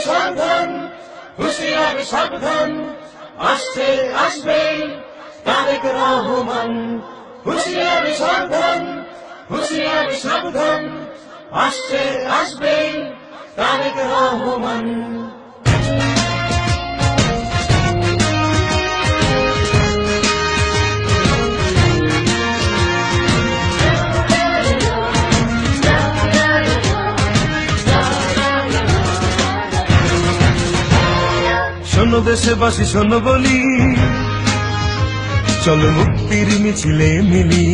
সাবধান, হুঁশিয়ারি সাবধান, আসছে আসবে তারেক রহমান। হুঁশিয়ারি সাবধান, হুঁশিয়ারি সাবধান, আসছে আসবে তারেক রহমান। শোনো দেশবাসী শোনো বলি, চলো মুক্তির মিছিলে মিলি।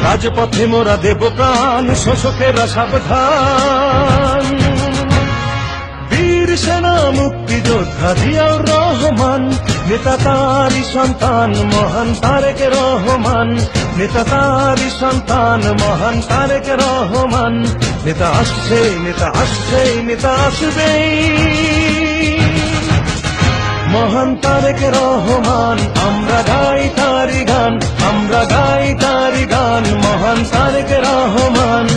রাজপথে মোরা দেব প্রাণ, শোষকেরা সাবধান। বীর সেনা মুক্তিযোদ্ধা জিয়াউর রহমান, নেতা তারই সন্তান মহান তারেক রহমান। নেতা তারই সন্তান মহান তারেক রহমান। নেতা আসছে নেতা আসছে নেতা আসবেই, মহান তারেক রহমান। আমরা গাই তারি গান, আমরা গাই তারি গান, মহান তারেক রহমান।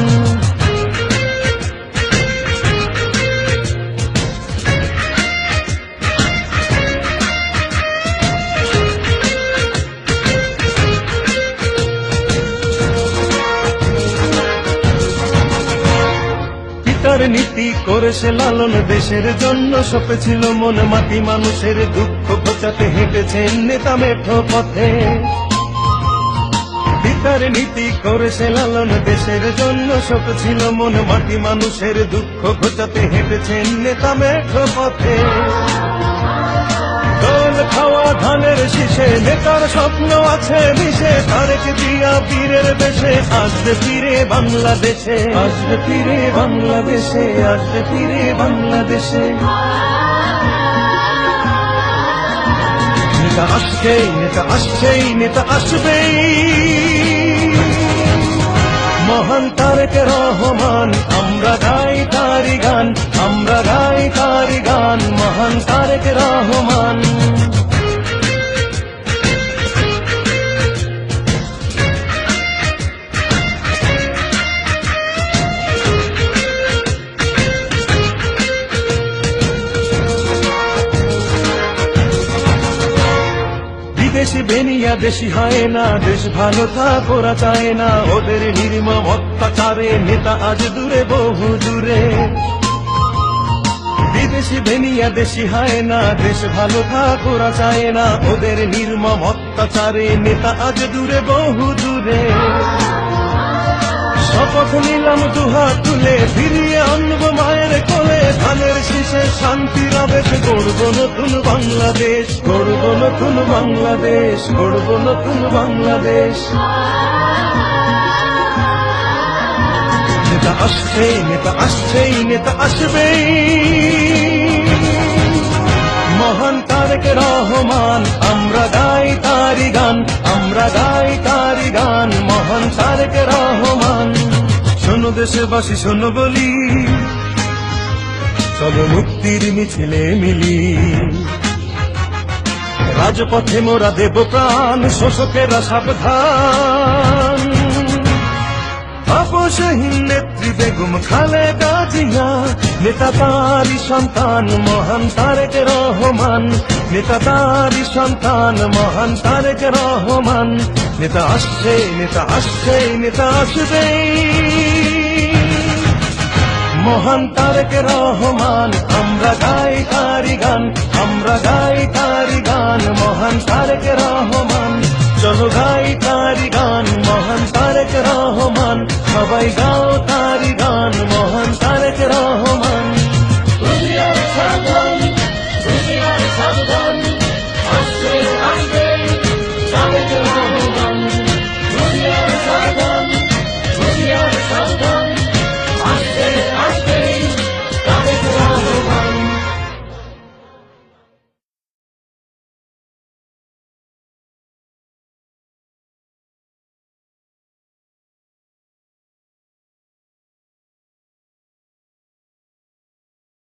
পিতার নীতি করেছে লালন, দেশের জন্য সপেছিল মন মাটি। মানুষের দুঃখ ঘোচাতে হেঁটেছেন নেতা মেঠো পথে। পিতার নীতি করেছে লালন, দেশের জন্য সপেছিল মন মাটি। মানুষের দুঃখ ঘোচাতে হেঁটেছেন নেতা মেঠো পথে। দোল খাওয়া ধানের শীষে নেতার স্বপ্ন আছে মিশে। তারেক জিয়া বীরের বেশে আসবে ফিরে বাংলাদেশে, আসবে ফিরে বাংলাদেশে, আসবে ফিরে বাংলাদেশে। নেতা আসছেই নেতা আসছেই নেতা আসবেই, মহান তারেক রহমান। আমরা গাই তারি গান, আমরা গাই তারি গান, মহান তারেক রহমান। দেশি বেনিয়া দেশি হয় না, দেশ ভালো থাক ওরা চায় না। ওদের নির্মম অত্যাচারে নেতা আজ দূরে বহু দূরে। বিদেশি বেনিয়া দেশি হয় না, দেশ ভালো থাক ওরা চায় না। ওদের নির্মম অত্যাচারে নেতা আজ দূরে বহু দূরে। শপথ নিলাম দুহাত তুলে, ফিরিয়ে আনবো মায়ের কোলে। ধানের শীষে শান্তির আবেশ, গড়ব নতুন বাংলাদেশ, গড়ব নতুন বাংলাদেশ, গড়ব নতুন বাংলাদেশ। নেতা আসছে নেতা আসছেই নেতা আসবেই, মহান তারেক রহমান। আমরা গাই তারি গান, আমরা গাই তারি গান, মহান তারেক রহমান। শোনো দেশবাসী শোনো বলি, চলো মুক্তির মিছিলে মিলি। রাজপথে মোরা দেব প্রাণ, শোষকেরা সাবধান। আপসহীন নেত্রী বেগম খালেদা জিয়া, নেতা তারই সন্তান মহান তারেক রহমান। নেতা তারই সন্তান মহান তারেক রহমান। নেতা আসছে নেতা আসছে নেতা আসবেই, মহান তারেক রহমান। আমরা গাই তারি গান, আমরা গাই তারি গান, মহান তারেক রহমান। চলো গাই তারি গান, মহান